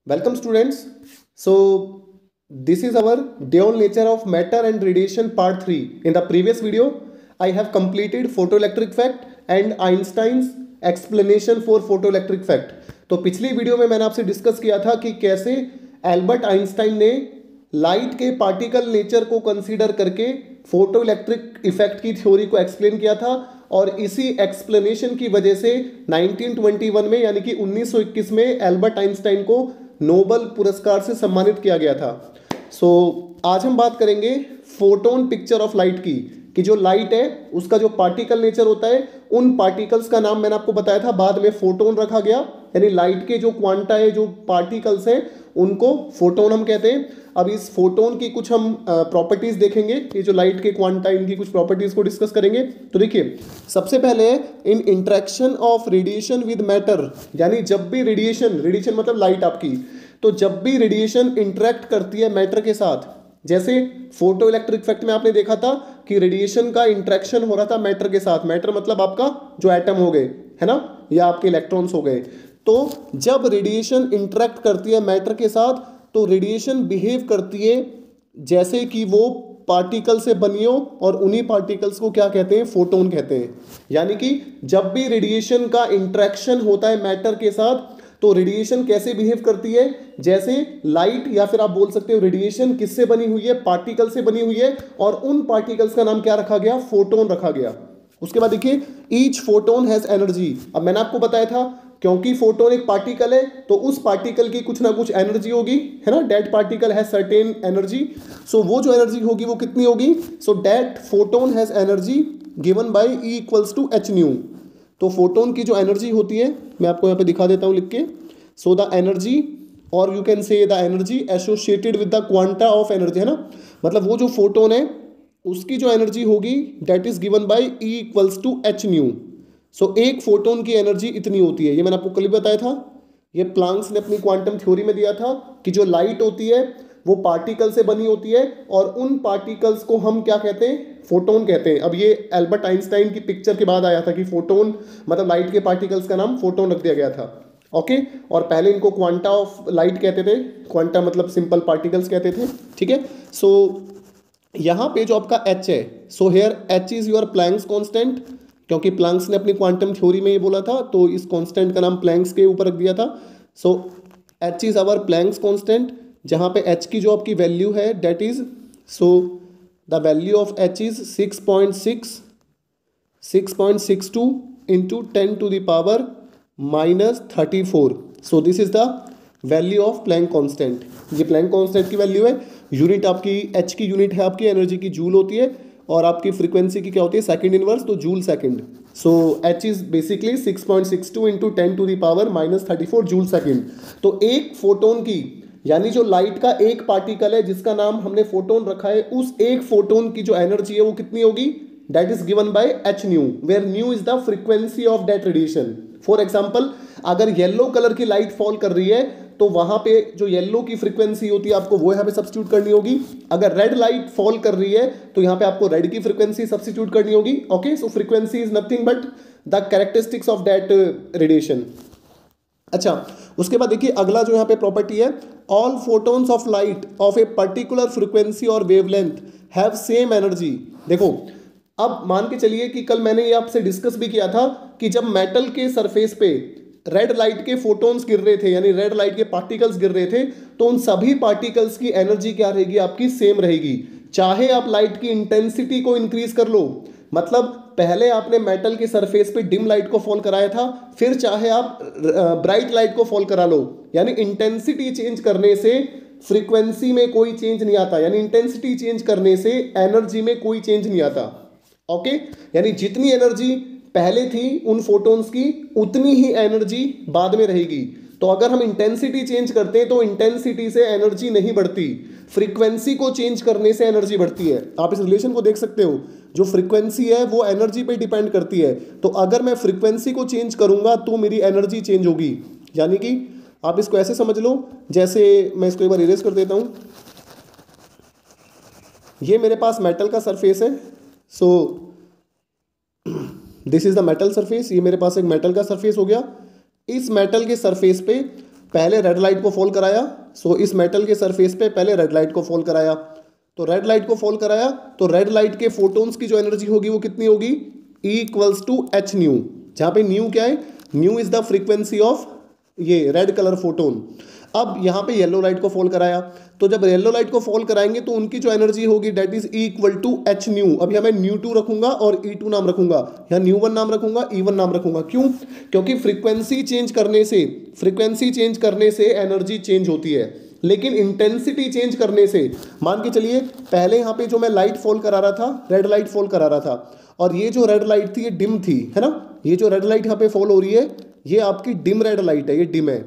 Welcome students. So this is our dual nature of matter and radiation part 3. In the previous video I have completed photoelectric fact and Einstein's explanation for photoelectric fact. तो पिछली video में मैंने आपसे discuss किया था कि कैसे Albert Einstein ने लाइट के पार्टिकल नेचर को कंसीडर करके फोटोइलेक्ट्रिक इफेक्ट की थ्योरी को एक्सप्लेन किया था और इसी एक्सप्लेनेशन की वजह से 1921 में यानी कि 1921 में एल्बर्ट आइंस्टाइन को नोबेल पुरस्कार से सम्मानित किया गया था। आज हम बात करेंगे फोटोन पिक्चर ऑफ लाइट की कि जो लाइट है उसका जो पार्टिकल नेचर होता है उन पार्टिकल्स का नाम मैंने आपको बताया था, बाद में फोटोन रखा गया, यानी लाइट के जो क्वांटा है जो पार्टिकल्स हैं उनको फोटोन हम कहते हैं। अब इस फोटोन की कुछ हम प्रॉपर्टीज देखेंगे, ये जो लाइट के क्वांटा इनकी कुछ प्रॉपर्टीज को डिस्कस करेंगे। तो देखिए सबसे पहले in interaction of radiation with matter, यानी जब भी रेडिएशन मतलब लाइट आपकी, तो जब भी रेडिएशन इंटरेक्ट करती है मैटर के साथ, जैसे फोटो इलेक्ट्रिक इफेक्ट में आपने देखा था कि रेडिएशन का इंटरेक्शन हो रहा था मैटर के साथ, मैटर मतलब आपका जो एटम हो गए है ना, या आपके इलेक्ट्रॉन्स हो गए। तो जब रेडिएशन इंटरेक्ट करती है मैटर के साथ तो रेडिएशन बिहेव करती है जैसे कि वो पार्टिकल से बनी हो, और उन्हीं पार्टिकल्स को क्या कहते हैं, फोटोन कहते हैं। यानी कि जब भी रेडिएशन का इंटरेक्शन होता है मैटर के साथ तो रेडिएशन कैसे बिहेव करती है, जैसे लाइट, या फिर आप बोल सकते हो रेडिएशन किससे बनी हुई है, पार्टिकल से बनी हुई है, और उन पार्टिकल्स का नाम क्या रखा गया, फोटोन रखा गया। उसके बाद देखिए ईच फोटोन हैज एनर्जी। अब मैंने आपको बताया था क्योंकि फोटोन एक पार्टिकल है तो उस पार्टिकल की कुछ ना कुछ एनर्जी होगी, है ना, that particle has certain energy. So वो जो एनर्जी होगी वो कितनी होगी, so that photon has energy given by E equals to h nu. तो फोटोन की जो एनर्जी होती है मैं आपको यहाँ पे दिखा देता हूँ लिख के। सो द एनर्जी, और you can say the energy associated with the quanta of energy, है ना, मतलब वो जो फोटोन है उसकी जो एनर्जी होगी that is given by E equals to h nu. So एक फोटोन की एनर्जी इतनी होती है, ये मैंने आपको कल ही बताया था, ये प्लांक्स ने अपनी क्वांटम थ्योरी में दिया था कि जो लाइट होती है वो पार्टिकल से बनी होती है और उन पार्टिकल्स को हम क्या कहते हैं, फोटोन कहते हैं। अब ये एल्बर्ट आइंस्टाइन की पिक्चर के बाद आया था कि फोटोन मतलब लाइट के पार्टिकल्स का नाम फोटोन रख दिया गया था। ओके, और पहले इनको क्वांटा ऑफ लाइट कहते थे, क्वांटा मतलब सिंपल पार्टिकल्स कहते थे, ठीक है। सो यहाँ पे जो आपका एच है, so here H is your Planck's constant, क्योंकि प्लैंक्स ने अपनी क्वांटम थ्योरी में ये बोला था तो इस कांस्टेंट का नाम प्लैंक्स के ऊपर रख दिया था। So h is our Planck's constant, जहाँ पे एच की जो आपकी वैल्यू है that is, so the value of h is 6.62 into 10 to the power -34। So this is the value of Planck constant. ये प्लैंक कांस्टेंट की वैल्यू है, unit आपकी एच की यूनिट है आपकी एनर्जी की जूल होती है, और आपकी फ्रीक्वेंसी की क्या होती है, सेकंड इनवर्स, तो joule second. So h is basically 6.62 into 10 to the power -34 joule second. तो एक फोटोन की, यानी जो लाइट का एक पार्टिकल है जिसका नाम हमने फोटोन रखा है, उस एक फोटोन की जो एनर्जी है वो कितनी होगी, that is given by h nu, where nu is the frequency of that radiation. For example, अगर येलो कलर की लाइट फॉल कर रही है तो वहां पे जो येलो की फ्रीक्वेंसी होती है आपको वो यहाँ पे सब्स्टिट्यूट करनी होगी। अगर रेड लाइट फॉल कर रही है तो यहाँ पे आपको रेड की फ्रीक्वेंसी सब्स्टिट्यूट करनी होगी। Okay, so frequency is nothing but the characteristics of that radiation. अच्छा, उसके बाद देखिए अगला जो यहाँ पे प्रॉपर्टी है, all photons of light of a particular frequency और वेवलेंथ हैव सेम एनर्जी। देखो अब मान के चलिए कि कल मैंने ये आपसे डिस्कस भी किया था कि जब मेटल के सरफेस पे रेड लाइट के फोटोन्स गिर रहे थे, यानी रेड लाइट के पार्टिकल्स गिर रहे थे, तो उन सभी पार्टिकल्स की एनर्जी क्या रहेगी, आपकी सेम रहेगी। चाहे आप लाइट की इंटेंसिटी को इंक्रीज कर लो, मतलब पहले आपने मेटल के सरफेस पे डिम लाइट को फॉल कराया था, फिर चाहे आप ब्राइट लाइट को फॉल करा लो, यानी इंटेंसिटी चेंज करने से फ्रीक्वेंसी में कोई चेंज नहीं आता, यानी इंटेंसिटी चेंज करने से एनर्जी में कोई चेंज नहीं आता। ओके, यानी जितनी एनर्जी पहले थी उन फोटोन्स की उतनी ही एनर्जी बाद में रहेगी। तो अगर हम इंटेंसिटी चेंज करते हैं तो इंटेंसिटी से एनर्जी नहीं बढ़ती, फ्रीक्वेंसी को चेंज करने से एनर्जी बढ़ती है। आप इस रिलेशन को देख सकते हो, जो फ्रीक्वेंसी है वो एनर्जी पे डिपेंड करती है। तो अगर मैं फ्रीक्वेंसी को चेंज करूंगा तो मेरी एनर्जी चेंज होगी। यानी कि आप इसको ऐसे समझ लो, जैसे मैं इसको एक बार इरेज कर देता हूं, ये मेरे पास मेटल का सरफेस है। So this is the metal surface, ये मेरे पास एक मेटल का सरफेस हो गया। इस मेटल के सरफेस पे पहले रेड लाइट को फॉल कराया, सो इस मेटल के सरफेस पे पहले रेड लाइट को फॉल कराया, तो रेड लाइट को फॉल कराया तो रेड लाइट के फोटोन्स की जो एनर्जी होगी वो कितनी होगी, E equals to h nu, जहाँ पे न्यू क्या है, nu is the frequency of ये रेड कलर फोटोन। अब यहाँ पे येलो लाइट को फॉल कराया, तो जब येलो लाइट को फॉल कराएंगे तो उनकी जो एनर्जी होगी that is E equal to h nu. अभी हमें न्यू 2 रखूंगा और E2 नाम रखूंगा, या न्यू 1 नाम रखूंगा, E1 नाम रखूंगा। क्यों? क्योंकि फ्रीक्वेंसी चेंज करने से एनर्जी चेंज होती है, लेकिन इंटेंसिटी चेंज करने से, मान के चलिए पहले यहाँ पे जो मैं लाइट फॉल करा रहा था, रेड लाइट फॉल करा रहा था, और ये जो रेड लाइट थी ये डिम थी, है ना, ये जो रेड लाइट यहाँ पे फॉल हो रही है ये आपकी डिम रेड लाइट है, ये डिम है।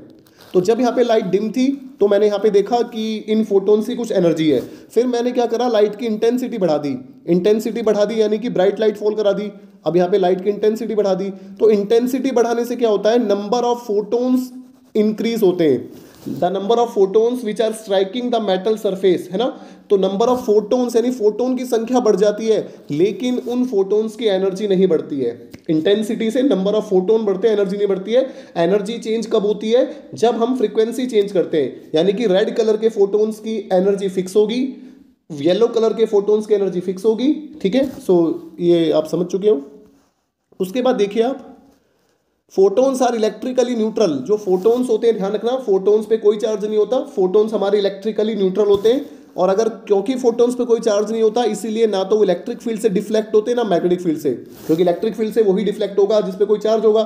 तो जब यहाँ पे लाइट डिम थी तो मैंने यहाँ पे देखा कि इन फोटोन्स की कुछ एनर्जी है, फिर मैंने क्या करा, लाइट की इंटेंसिटी बढ़ा दी, यानी कि ब्राइट लाइट फॉल करा दी। अब यहाँ पे लाइट की इंटेंसिटी बढ़ा दी, तो इंटेंसिटी बढ़ाने से क्या होता है, नंबर ऑफ फोटोन्स इंक्रीज होते हैं, the number of photons which are striking the metal surface, है ना। तो नंबर ऑफ फोटोन्स यानी फोटोन की संख्या बढ़ जाती है, लेकिन उन फोटोन्स की एनर्जी नहीं बढ़ती है। इंटेंसिटी से नंबर ऑफ फोटोन बढ़ते हैं, एनर्जी नहीं बढ़ती है। एनर्जी चेंज कब होती है, जब हम फ्रीक्वेंसी चेंज करते हैं, यानी कि रेड कलर के फोटोन्स की एनर्जी फिक्स होगी, येलो कलर के फोटोन्स की एनर्जी फिक्स होगी, ठीक है। सो ये आप समझ चुके हो। उसके बाद देखिए आप, फोटोन्स आर इलेक्ट्रिकली न्यूट्रल। जो फोटोन्स होते हैं, ध्यान रखना, फोटोन्स पे कोई चार्ज नहीं होता, फोटोन्स हमारे इलेक्ट्रिकली न्यूट्रल होते हैं। और अगर क्योंकि फोटोन्स पे कोई चार्ज नहीं होता, इसीलिए ना तो वो इलेक्ट्रिक फील्ड से डिफ्लेक्ट होते हैं ना मैग्नेटिक फील्ड से, क्योंकि इलेक्ट्रिक फील्ड से वही डिफ्लेक्ट होगा जिस पे कोई चार्ज होगा।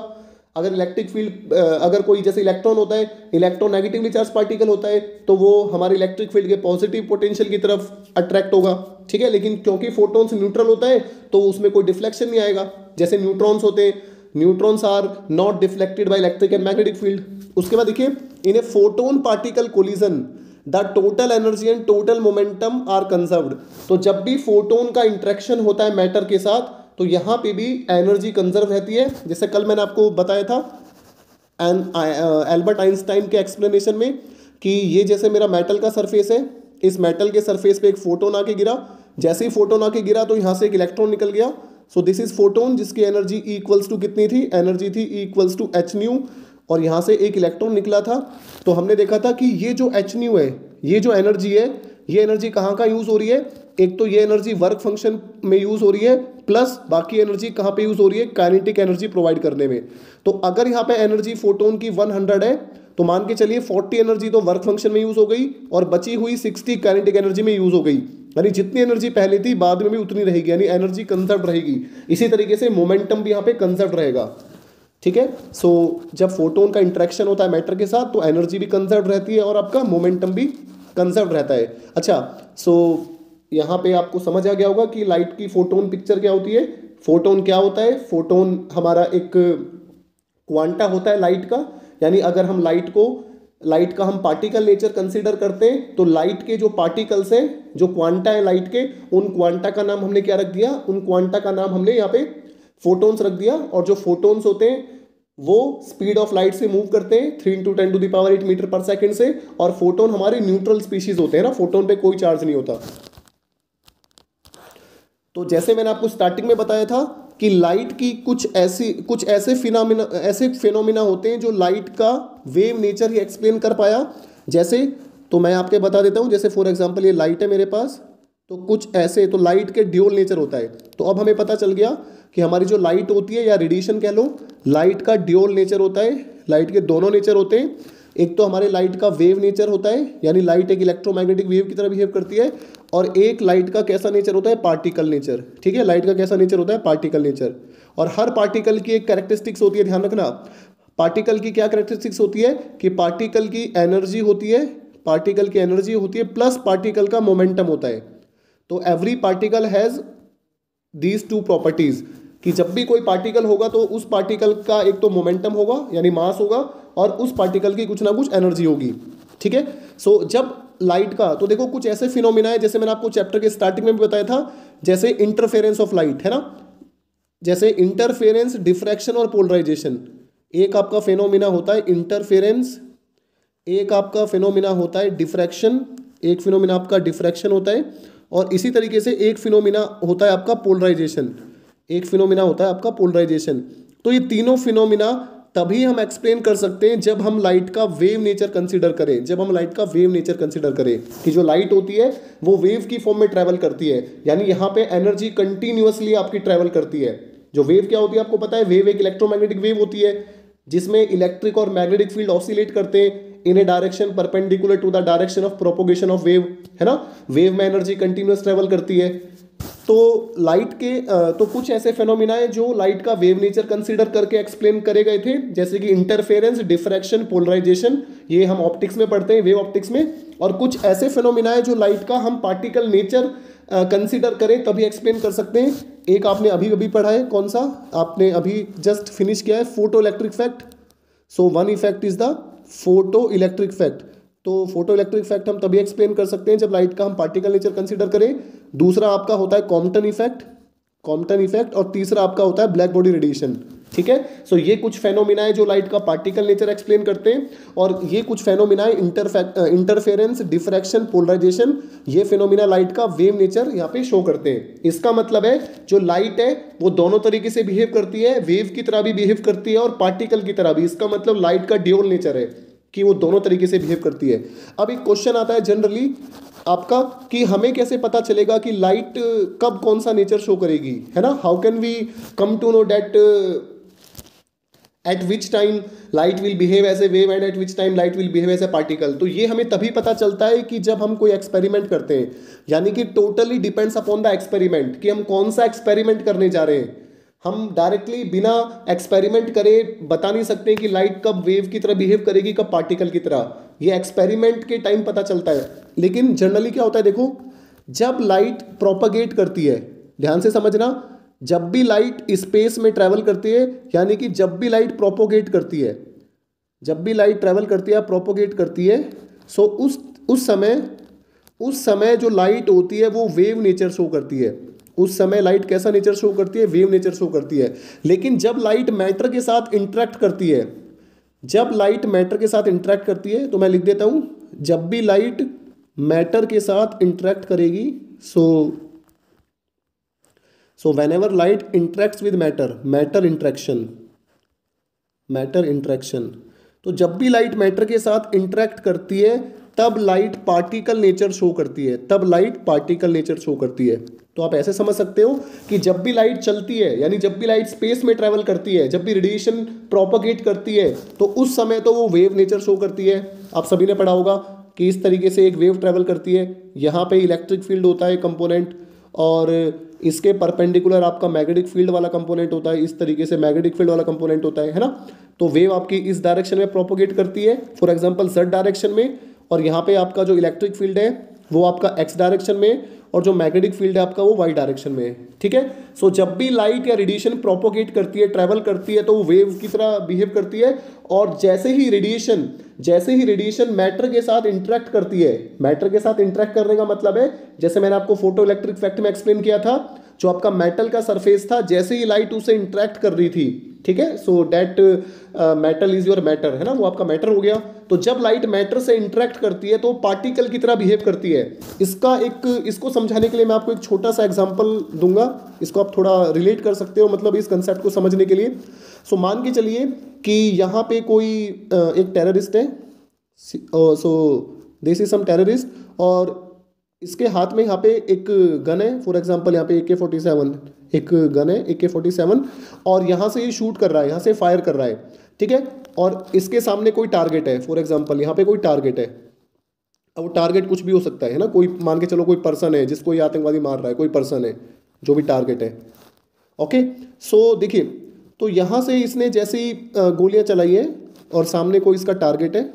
अगर इलेक्ट्रिक फील्ड, अगर कोई जैसे इलेक्ट्रॉन होता है, इलेक्ट्रॉन नेगेटिवली चार्ज पार्टिकल होता है, तो वो हमारे इलेक्ट्रिक फील्ड के पॉजिटिव पोटेंशियल की तरफ अट्रैक्ट होगा, ठीक है। लेकिन क्योंकि फोटोन्स न्यूट्रल होता है तो उसमें कोई डिफ्लेक्शन नहीं आएगा। जैसे न्यूट्रॉन्स होते हैं, neutrons are not deflected by electric and magnetic field. उसके बाद देखिए, in a photon particle collision the total energy and total momentum are conserved. तो जब भी फोटोन का इंटरेक्शन होता है मैटर के साथ, तो यहाँ पे भी एनर्जी कंजर्व रहती है। जैसे कल मैंने आपको बताया था एल्बर्ट आइंस्टाइन के एक्सप्लेनेशन में कि ये जैसे मेरा मेटल का सरफेस है, इस मेटल के सरफेस पे एक फोटोन आके गिरा, जैसे ही फोटोन आके गिरा तो यहाँ से एक इलेक्ट्रॉन निकल गया। सो दिस इज फोटोन, जिसकी एनर्जी E इक्वल्स टू कितनी थी, एनर्जी थी E equals to h nu, और यहाँ से एक इलेक्ट्रॉन निकला था। तो हमने देखा था कि ये जो एच न्यू है, ये जो एनर्जी है, ये एनर्जी कहाँ कहाँ यूज़ हो रही है, एक तो ये एनर्जी वर्क फंक्शन में यूज़ हो रही है, प्लस बाकी एनर्जी कहाँ पे यूज़ हो रही है, काइनेटिक एनर्जी प्रोवाइड करने में। तो अगर यहाँ पे एनर्जी फोटोन की 100 है, तो मान के चलिए 40 एनर्जी तो वर्क फंक्शन में यूज़ हो गई और बची हुई 60 काइनेटिक एनर्जी में यूज़ हो गई। यानी जितनी एनर्जी पहले थी बाद में भी उतनी रहेगी, यानी एनर्जी कंजर्व रहेगी। इसी तरीके से मोमेंटम भी यहाँ पे कंजर्व रहेगा, ठीक है। सो जब फोटोन का इंटरेक्शन होता है मैटर के साथ तो एनर्जी भी कंजर्व रहती है और आपका मोमेंटम भी कंजर्व रहता है। अच्छा, सो यहाँ पे आपको समझ आ गया होगा कि लाइट की फोटोन पिक्चर क्या होती है। फोटोन क्या होता है, फोटोन हमारा एक क्वांटा होता है लाइट का, यानी अगर हम लाइट का हम पार्टिकल नेचर कंसीडर करते हैं तो लाइट के जो पार्टिकल्स हैं, जो क्वांटा है लाइट के, उन क्वांटा का नाम हमने क्या रख दिया, उन क्वांटा का नाम हमने यहाँ पे फोटोन्स रख दिया। और जो फोटोन्स होते हैं वो स्पीड ऑफ लाइट से मूव करते हैं 3 × 10⁸ मीटर पर सेकंड से, और फोटोन हमारे न्यूट्रल स्पीशीज होते हैं ना, फोटोन पे कोई चार्ज नहीं होता। तो जैसे मैंने आपको स्टार्टिंग में बताया था कि लाइट की कुछ ऐसे फिनोमिना होते हैं जो लाइट का वेव नेचर ही एक्सप्लेन कर पाया। जैसे, तो मैं आपके बता देता हूँ, जैसे फॉर एग्जांपल ये लाइट है मेरे पास, तो कुछ ऐसे, तो लाइट के ड्यूल नेचर होता है। तो अब हमें पता चल गया कि हमारी जो लाइट होती है या रेडिएशन कह लो, लाइट का ड्यूल नेचर होता है। लाइट के दोनों नेचर होते हैं, एक तो हमारे लाइट का वेव नेचर होता है, यानी लाइट एक इलेक्ट्रोमैग्नेटिक वेव की तरह बिहेव करती है, और एक लाइट का कैसा नेचर होता है, पार्टिकल नेचर, ठीक है। लाइट का कैसा नेचर होता है, पार्टिकल नेचर। और हर पार्टिकल की एक कैरेक्टरिस्टिक्स होती है, ध्यान रखना। पार्टिकल की क्या कैरेक्टरिस्टिक्स होती है कि पार्टिकल की एनर्जी होती है, प्लस पार्टिकल का मोमेंटम होता है। तो every particle has these 2 properties, कि जब भी कोई पार्टिकल होगा तो उस पार्टिकल का एक तो मोमेंटम होगा यानी मास होगा, और उस पार्टिकल की कुछ ना कुछ एनर्जी होगी, ठीक है। सो जब लाइट का, तो देखो कुछ ऐसे फिनोमिना है, जैसे मैंने आपको चैप्टर के स्टार्टिंग में भी बताया था, जैसे इंटरफेरेंस ऑफ लाइट, है ना, जैसे इंटरफेरेंस, डिफ्रैक्शन और पोलराइजेशन। एक आपका फिनोमिना होता है इंटरफेरेंस, एक आपका फिनोमिना होता है डिफ्रैक्शन, एक फिनोमिना आपका डिफ्रैक्शन होता है, और इसी तरीके से एक फिनोमिना होता है आपका पोलराइजेशन, एक फिनोमिना होता है आपका पोलराइजेशन। तो ये तीनों फिनोमिना तभी हम एक्सप्लेन कर सकते हैं जब हम लाइट का वेव नेचर कंसीडर करें, जब हम लाइट का वेव नेचर कंसीडर करें कि जो लाइट होती है वो वेव की फॉर्म में ट्रैवल करती है, यानी यहाँ पे एनर्जी कंटिन्यूअसली आपकी ट्रैवल करती है। जो वेव क्या होती है आपको पता है, वेव एक इलेक्ट्रोमैग्नेटिक वेव होती है जिसमें इलेक्ट्रिक और मैग्नेटिक फील्ड ऑसिलेट करते हैं in a direction perpendicular to the direction of propagation of wave, है ना। वेव में एनर्जी कंटिन्यूअस ट्रैवल करती है। तो लाइट के तो कुछ ऐसे फेनोमिना है जो लाइट का वेव नेचर कंसीडर करके एक्सप्लेन करे गए थे, जैसे कि इंटरफेरेंस, डिफ्रैक्शन, पोलराइजेशन, ये हम ऑप्टिक्स में पढ़ते हैं, वेव ऑप्टिक्स में। और कुछ ऐसे फेनोमिना है जो लाइट का हम पार्टिकल नेचर कंसीडर करें तभी एक्सप्लेन कर सकते हैं। एक आपने अभी अभी पढ़ा है, कौन सा आपने अभी जस्ट फिनिश किया है, photo electric effect. So one effect is the photo electric effect. तो फोटो इलेक्ट्रिक इफेक्ट हम तभी एक्सप्लेन कर सकते हैं जब लाइट का हम पार्टिकल नेचर कंसीडर करें। दूसरा आपका होता है कॉम्पटन इफेक्ट, कॉम्पटन इफेक्ट, और तीसरा आपका होता है ब्लैक बॉडी रेडिएशन, ठीक है। सो ये कुछ फेनोमिना है जो लाइट का पार्टिकल नेचर एक्सप्लेन करते हैं, और ये कुछ फेनोमिना है इंटरफेरेंस, डिफ्रैक्शन, पोलराइजेशन, ये फेनोमिना लाइट का वेव नेचर यहाँ पे शो करते हैं। इसका मतलब है जो लाइट है वो दोनों तरीके से बिहेव करती है, वेव की तरह भी बिहेव करती है और पार्टिकल की तरह भी। इसका मतलब लाइट का ड्यूअल नेचर है कि वो दोनों तरीके से बिहेव करती है। अब एक क्वेश्चन आता है जनरली आपका कि हमें कैसे पता चलेगा कि लाइट कब कौन सा नेचर शो करेगी, है ना। How can we come to know that at which time light will behave as a wave and at which time light will behave as a particle. तो ये हमें तभी पता चलता है कि जब हम कोई एक्सपेरिमेंट करते हैं, यानी कि totally depends upon the experiment कि हम कौन सा एक्सपेरिमेंट करने जा रहे हैं। हम डायरेक्टली बिना एक्सपेरिमेंट करे बता नहीं सकते कि लाइट कब वेव की तरह बिहेव करेगी, कब पार्टिकल की तरह। ये एक्सपेरिमेंट के टाइम पता चलता है। लेकिन जनरली क्या होता है, देखो जब लाइट प्रोपगेट करती है, ध्यान से समझना, जब भी लाइट स्पेस में ट्रैवल करती है, यानी कि जब भी लाइट प्रोपोगेट करती है, जब भी लाइट ट्रैवल करती है, प्रोपोगेट करती है, सो उस समय जो लाइट होती है वो वेव नेचर शो करती है। उस समय लाइट कैसा नेचर शो करती है, वेव नेचर शो करती है। लेकिन जब लाइट मैटर के साथ इंटरेक्ट करती है, जब लाइट मैटर के साथ इंटरेक्ट करती है, तो मैं लिख देता हूं, जब भी लाइट मैटर के साथ इंटरेक्ट करेगी, so whenever light interacts with matter, matter interaction, तो जब भी लाइट मैटर के साथ इंटरेक्ट करती है तब लाइट पार्टिकल नेचर शो करती है, तब लाइट पार्टिकल नेचर शो करती है। तो आप ऐसे समझ सकते हो कि जब भी लाइट चलती है, यानी जब भी लाइट स्पेस में ट्रैवल करती है, जब भी रेडिएशन प्रोपगेट करती है, तो उस समय तो वो वेव नेचर शो करती है। आप सभी ने पढ़ा होगा कि इस तरीके से एक वेव ट्रैवल करती है, यहाँ पे इलेक्ट्रिक फील्ड होता है कंपोनेंट, और इसके परपेंडिकुलर आपका मैग्नेटिक फील्ड वाला कंपोनेंट होता है, इस तरीके से मैग्नेटिक फील्ड वाला कंपोनेंट होता है ना। तो वेव आपकी इस डायरेक्शन में प्रोपोगेट करती है, फॉर एग्जांपल z डायरेक्शन में, और यहाँ पे आपका जो इलेक्ट्रिक फील्ड है वो आपका x डायरेक्शन में, और जो मैग्नेटिक फील्ड है आपका वो y डायरेक्शन में है, ठीक है। सो जब भी लाइट या रेडिएशन प्रोपोगेट करती है, ट्रैवल करती है, तो वो वेव की तरह बिहेव करती है। और जैसे ही रेडिएशन मैटर के साथ इंटरेक्ट करती है, मैटर के साथ इंटरेक्ट करने का मतलब है, जैसे मैंने आपको फोटो इलेक्ट्रिक इफेक्ट में एक्सप्लेन किया था, जो आपका मेटल का सरफेस था, जैसे ही लाइट उसे इंटरेक्ट कर रही थी, ठीक है, so that metal is your matter, है ना, वो आपका मैटर हो गया। तो जब लाइट मैटर से इंटरेक्ट करती है तो पार्टिकल की तरह बिहेव करती है। इसको समझाने के लिए मैं आपको एक छोटा सा एग्जांपल दूंगा, इसको आप थोड़ा रिलेट कर सकते हो, मतलब इस कंसेप्ट को समझने के लिए। सो मान के चलिए कि यहाँ पे कोई एक टेररिस्ट है, so this is some terrorist, और इसके हाथ में यहाँ पे एक गन है, फॉर एग्जांपल यहाँ पे AK-47 एक गन है, AK-47, और यहाँ से ये शूट कर रहा है, यहाँ से फायर कर रहा है, ठीक है। और इसके सामने कोई टारगेट है, फॉर एग्जांपल यहाँ पे कोई टारगेट है। अब वो टारगेट कुछ भी हो सकता है ना, कोई मान के चलो कोई पर्सन है जिसको ये आतंकवादी मार रहा है, कोई पर्सन है जो भी टारगेट है, ओके। सो देखिए, तो यहाँ से इसने जैसे ही गोलियाँ चलाई है और सामने कोई इसका टारगेट है,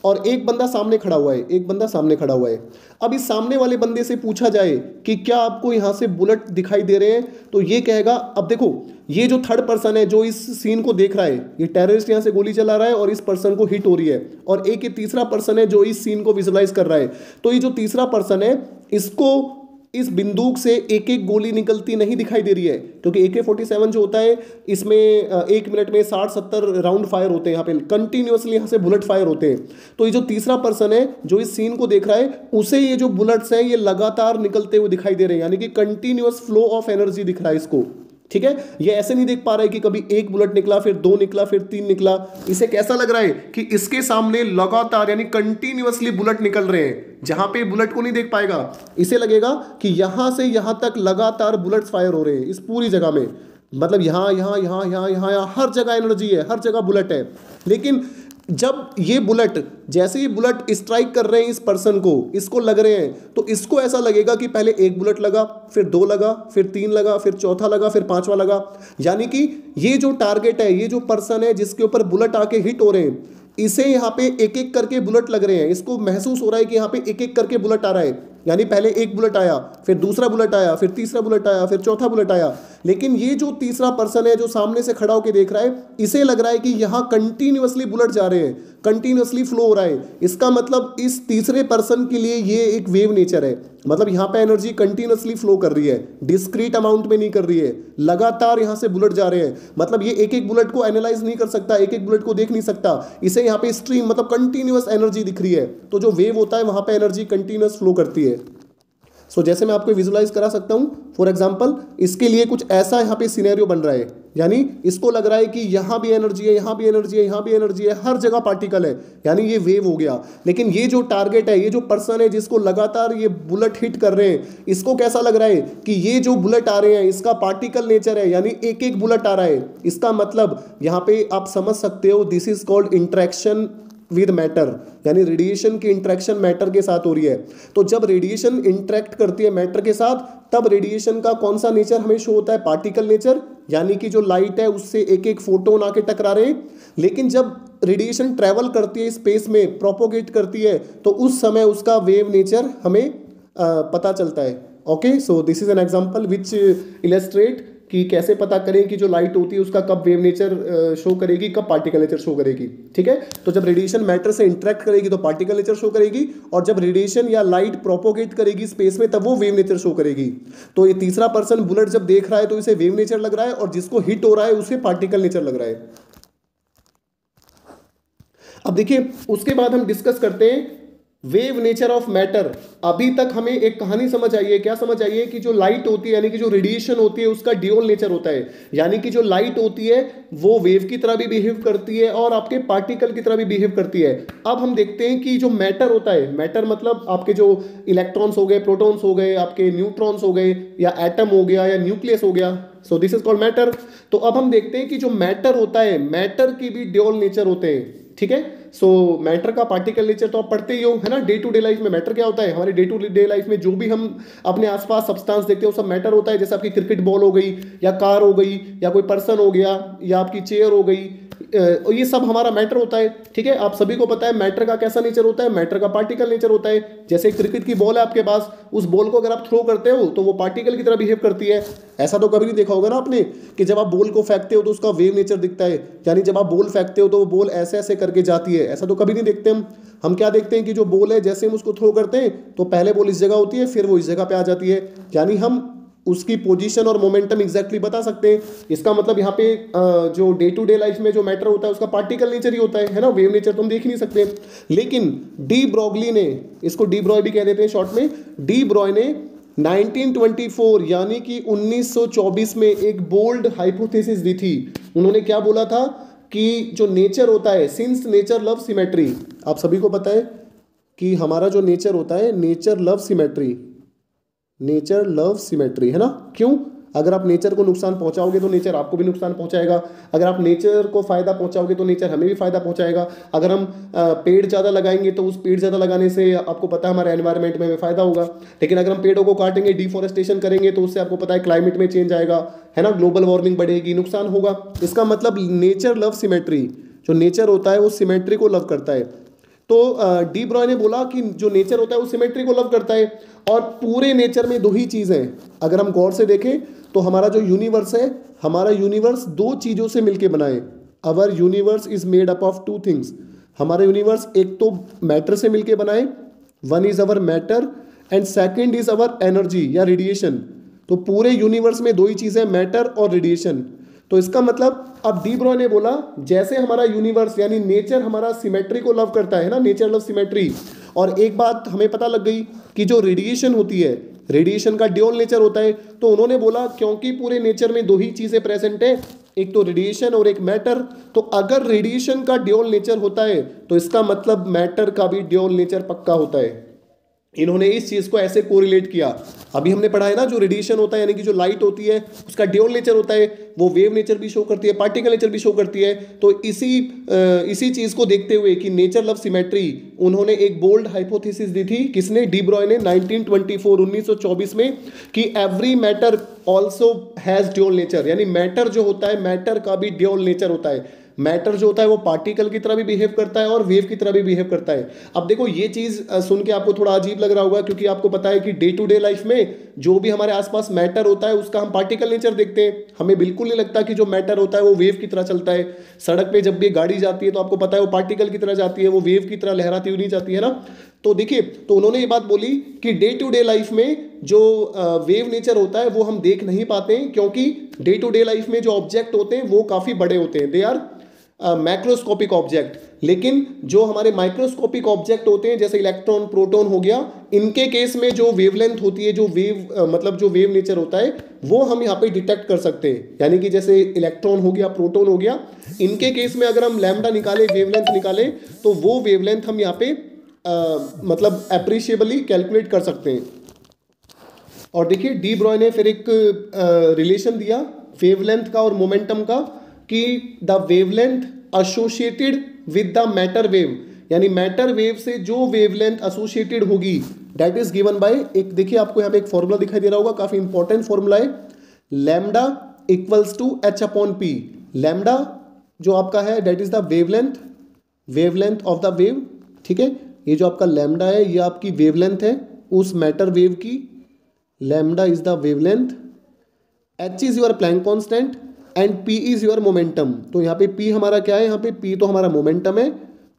और एक बंदा सामने खड़ा हुआ है, अब इस सामने वाले बंदे से पूछा जाए कि क्या आपको यहाँ से बुलेट दिखाई दे रहे हैं, तो ये कहेगा, अब देखो ये जो थर्ड पर्सन है जो इस सीन को देख रहा है, ये टेररिस्ट यहाँ से गोली चला रहा है और इस पर्सन को हिट हो रही है, और एक ये तीसरा पर्सन है जो इस सीन को विजुअलाइज कर रहा है। तो ये जो तीसरा पर्सन है, इसको इस बंदूक से एक एक गोली निकलती नहीं दिखाई दे रही है, क्योंकि AK-47 जो होता है इसमें 1 मिनट में 60-70 राउंड फायर होते हैं, यहाँ पे कंटिन्यूअसली यहाँ से बुलेट फायर होते हैं। तो ये जो तीसरा पर्सन है जो इस सीन को देख रहा है, उसे ये जो बुलेट्स हैं ये लगातार निकलते हुए दिखाई दे रहे हैं, यानी कि कंटिन्यूअस फ्लो ऑफ एनर्जी दिख रहा है इसको, ठीक है, ये ऐसे नहीं देख पा रहे कि कभी एक बुलेट निकला, फिर दो निकला, फिर तीन निकला। इसे कैसा लग रहा है कि इसके सामने लगातार यानी कंटिन्यूअसली बुलेट निकल रहे हैं। जहां पे बुलेट को नहीं देख पाएगा, इसे लगेगा कि यहां से यहां तक लगातार बुलेट्स फायर हो रहे हैं इस पूरी जगह में। मतलब यहां यहां यहां यहां यहां यहां हर जगह एनर्जी है, हर जगह बुलेट है। लेकिन जब ये बुलेट, जैसे ही बुलेट स्ट्राइक कर रहे हैं इस पर्सन को, इसको लग रहे हैं, तो इसको ऐसा लगेगा कि पहले एक बुलेट लगा, फिर दो लगा, फिर तीन लगा, फिर चौथा लगा, फिर पांचवा लगा। यानी कि ये जो टारगेट है, ये जो पर्सन है जिसके ऊपर बुलेट आके हिट हो रहे हैं, इसे यहाँ पे एक एक करके बुलेट लग रहे हैं। इसको महसूस हो रहा है कि यहाँ पे एक एक करके बुलेट आ रहा है। यानी पहले एक बुलेट आया, फिर दूसरा बुलेट आया, फिर तीसरा बुलेट आया, फिर चौथा बुलेट आया। लेकिन ये जो तीसरा पर्सन है जो सामने से खड़ा होकर देख रहा है, इसे लग रहा है कि यहाँ कंटिन्यूअसली बुलेट जा रहे हैं, कंटिन्यूअसली फ्लो हो रहा है। इसका मतलब इस तीसरे पर्सन के लिए ये एक वेव नेचर है। मतलब यहाँ पे एनर्जी कंटिन्यूअसली फ्लो कर रही है, डिस्क्रीट अमाउंट में नहीं कर रही है, लगातार यहाँ से बुलेट जा रहे हैं। मतलब ये एक एक बुलेट को एनालाइज नहीं कर सकता, एक एक बुलेट को देख नहीं सकता। इसे यहाँ पे स्ट्रीम मतलब कंटिन्यूअस एनर्जी दिख रही है। तो जो वेव होता है वहां पे एनर्जी कंटिन्यूअस फ्लो करती है। सो जैसे मैं आपको विजुलाइज करा सकता हूं, फॉर एग्जांपल इसके लिए कुछ ऐसा यहाँ पे सिनेरियो बन रहा है। यानी इसको लग रहा है कि यहाँ भी एनर्जी है, यहाँ भी एनर्जी है, यहाँ भी एनर्जी है, हर जगह पार्टिकल है, यानी ये वेव हो गया। लेकिन ये जो टारगेट है, ये जो पर्सन है जिसको लगातार ये बुलेट हिट कर रहे हैं, इसको कैसा लग रहा है कि ये जो बुलेट आ रहे हैं इसका पार्टिकल नेचर है, यानी एक एक बुलेट आ रहा है। इसका मतलब यहाँ पे आप समझ सकते हो, this is called interaction with matter, यानी रेडिएशन की इंटरेक्शन मैटर के साथ हो रही है। तो जब रेडिएशन इंटरेक्ट करती है मैटर के साथ, तब रेडिएशन का कौन सा नेचर हमें शो होता है? पार्टिकल नेचर, यानी कि जो लाइट है उससे एक एक फोटोन आके टकरा रहे हैं। लेकिन जब रेडिएशन ट्रेवल करती है स्पेस में, प्रोपोगेट करती है, तो उस समय उसका वेव नेचर हमें पता चलता है। Okay, so this is an example which illustrate कि कैसे पता करें कि जो लाइट होती है उसका कब वेव नेचर शो करेगी, कब पार्टिकल नेचर शो करेगी। ठीक है, तो जब रेडिएशन मैटर से इंटरेक्ट करेगी तो पार्टिकल नेचर शो करेगी, और जब रेडिएशन या लाइट प्रोपोगेट करेगी स्पेस में तब वो वेव नेचर शो करेगी। तो ये तीसरा पर्सन बुलेट जब देख रहा है तो इसे वेव नेचर लग रहा है, और जिसको हिट हो रहा है उसे पार्टिकल नेचर लग रहा है। अब देखिए, उसके बाद हम डिस्कस करते हैं वेव नेचर ऑफ मैटर। अभी तक हमें एक कहानी समझ आई है। क्या समझ आई है? कि जो लाइट होती है, यानी कि जो रेडिएशन होती है, उसका ड्यूअल नेचर होता है। यानी कि जो लाइट होती है वो वेव की तरह भी बिहेव करती है और आपके पार्टिकल की तरह भी बिहेव करती है। अब हम देखते हैं कि जो मैटर होता है, मैटर मतलब आपके जो इलेक्ट्रॉन्स हो गए, प्रोटॉन्स हो गए, आपके न्यूट्रॉन्स हो गए, या एटम हो गया, या न्यूक्लियस हो गया, so this is called matter. तो अब हम देखते हैं कि जो मैटर होता है, मैटर की भी ड्यूअल नेचर होते हैं। ठीक है, सो मैटर का पार्टिकल नेचर तो आप पढ़ते ही हो, है ना। डे टू डे लाइफ में मैटर क्या होता है? हमारे डे टू डे लाइफ में जो भी हम अपने आसपास सब्सटेंस देखते हो सब मैटर होता है। जैसे आपकी क्रिकेट बॉल हो गई, या कार हो गई, या कोई पर्सन हो गया, या आपकी चेयर हो गई, ये सब हमारा मैटर होता है। ठीक है, आप सभी को पता है मैटर का कैसा नेचर होता है। मैटर का पार्टिकल नेचर होता है। जैसे क्रिकेट की बॉल है आपके पास, उस बॉल को अगर आप थ्रो करते हो तो वो पार्टिकल की तरह बिहेव करती है। ऐसा तो कभी नहीं देखा होगा ना आपने कि जब आप बॉल को फेंकते हो तो उसका वेव नेचर दिखता है, यानी जब आप बॉल फेंकते हो तो वो बॉल ऐसे ऐसे करके जाती है। ऐसा तो कभी नहीं देखते हम क्या देखते हैं कि जो बॉल है, जैसे हम उसको थ्रो करते हैं तो पहले बॉल इस जगह होती है, फिर वो इस जगह पे आ जाती है, यानी हम उसकी पोजीशन और मोमेंटम एग्जैक्टली बता सकते हैं। इसका मतलब यहाँ पे जो डे टू डे लाइफ में जो मैटर होता है उसका पार्टिकल नेचर ही होता है ना। वेव नेचर तो हम देख ही नहीं सकते। लेकिन डी ब्रोगली ने, इसको डी ब्रॉय भी कह देते हैं शॉर्ट में, डी ब्रॉय ने 1924 यानी कि 1924 में एक बोल्ड हाइपोथेसिस दी थी। उन्होंने क्या बोला था कि जो नेचर होता है, सिंस नेचर लव सिमेट्री, आप सभी को पता है कि हमारा जो नेचर होता है, nature love symmetry, nature love symmetry, है ना। क्यों? अगर आप नेचर को नुकसान पहुंचाओगे तो नेचर आपको भी नुकसान पहुंचाएगा। अगर आप नेचर को फायदा पहुंचाओगे तो नेचर हमें भी फायदा पहुंचाएगा। अगर हम पेड़ ज़्यादा लगाएंगे तो उस पेड़ ज़्यादा लगाने से आपको पता है हमारे एनवायरनमेंट में हमें फायदा होगा। लेकिन अगर हम पेड़ों को काटेंगे, डिफॉरेस्टेशन करेंगे, तो उससे आपको पता है क्लाइमेट में चेंज आएगा, है ना, ग्लोबल वार्मिंग बढ़ेगी, नुकसान होगा। इसका मतलब नेचर लव सिमेट्री, जो नेचर होता है वो सिमेट्री को लव करता है। तो डी ब्रॉय ने बोला कि जो नेचर होता है वो सिमेट्री को लव करता है, और पूरे नेचर में दो ही चीज़ हैं। अगर हम गौर से देखें तो हमारा जो यूनिवर्स है, हमारा यूनिवर्स दो चीज़ों से मिलके बना है। Our universe is made up of two things. हमारा यूनिवर्स एक तो मैटर से मिलके बना है, one is our matter, and second is our energy या रेडिएशन। तो पूरे यूनिवर्स में दो ही चीज़ें, मैटर और रेडिएशन। तो इसका मतलब अब डी ब्रॉय ने बोला जैसे हमारा यूनिवर्स यानी नेचर हमारा सिमेट्री को लव करता है ना, नेचर लव सिमेट्री। और एक बात हमें पता लग गई कि जो रेडिएशन होती है, रेडिएशन का ड्यूअल नेचर होता है। तो उन्होंने बोला क्योंकि पूरे नेचर में दो ही चीजें प्रेजेंट है, एक तो रेडिएशन और एक मैटर, तो अगर रेडिएशन का ड्यूअल नेचर होता है तो इसका मतलब मैटर का भी ड्यूअल नेचर पक्का होता है। इन्होंने इस चीज को ऐसे कोरिलेट किया। अभी हमने पढ़ा है ना, जो रेडिएशन होता है यानी कि जो लाइट होती है उसका ड्यूअल नेचर होता है, वो वेव नेचर भी शो करती है, पार्टिकल नेचर भी शो करती है। तो इसी चीज को देखते हुए कि नेचर लव सिमेट्री, उन्होंने एक बोल्ड हाइपोथेसिस दी थी। किसने? डी ब्रॉय ने 1924 में, कि every matter also has dual nature, यानी मैटर जो होता है, मैटर का भी ड्यूअल नेचर होता है। मैटर जो होता है वो पार्टिकल की तरह भी बिहेव करता है और वेव की तरह भी बिहेव करता है। अब देखो ये चीज सुन के आपको थोड़ा अजीब लग रहा होगा, क्योंकि आपको पता है कि डे टू डे लाइफ में जो भी हमारे आसपास मैटर होता है उसका हम पार्टिकल नेचर देखते हैं। हमें बिल्कुल नहीं लगता कि जो मैटर होता है वो वेव की तरह चलता है। सड़क पे जब भी गाड़ी जाती है तो आपको पता है वो पार्टिकल की तरह जाती है, वो वेव की तरह लहराती हुई नहीं जाती है ना। तो देखिए, तो उन्होंने ये बात बोली कि डे टू डे लाइफ में जो वेव नेचर होता है वो हम देख नहीं पाते हैं, क्योंकि डे टू डे लाइफ में जो ऑब्जेक्ट होते हैं वो काफी बड़े होते हैं, दे आर मैक्रोस्कोपिक ऑब्जेक्ट। लेकिन जो हमारे माइक्रोस्कोपिक ऑब्जेक्ट होते हैं जैसे इलेक्ट्रॉन, प्रोटॉन हो गया, इनके केस में जो वेवलेंथ होती है, जो वेव मतलब जो वेव नेचर होता है वो हम यहाँ पे डिटेक्ट कर सकते हैं। यानी कि जैसे इलेक्ट्रॉन हो गया, प्रोटॉन हो गया, इनके केस में अगर हम लैम्डा निकाले, वेवलेंथ निकाले, तो वो वेवलेंथ हम यहाँ पे मतलब अप्रिशिएबली कैलकुलेट कर सकते हैं। और देखिए डी ब्रॉय ने फिर एक रिलेशन दिया वेवलेंथ का और मोमेंटम का, कि the wavelength associated with the matter wave, यानी मैटर वेव से जो वेवलेंथ एसोसिएटेड होगी दैट इज गिवन बाय, एक देखिए आपको यहाँ पे एक फॉर्मूला दिखाई दे रहा होगा, काफी इंपॉर्टेंट फॉर्मूला है, lambda equals to h upon p. Lambda जो आपका है that is the wavelength of the wave, ठीक है। ये जो आपका लैम्डा है ये आपकी वेवलेंथ है उस मैटर वेव की, lambda is the wavelength, h is your Planck constant and p is your momentum. तो यहाँ पे p हमारा क्या है? यहाँ पे p तो हमारा मोमेंटम है,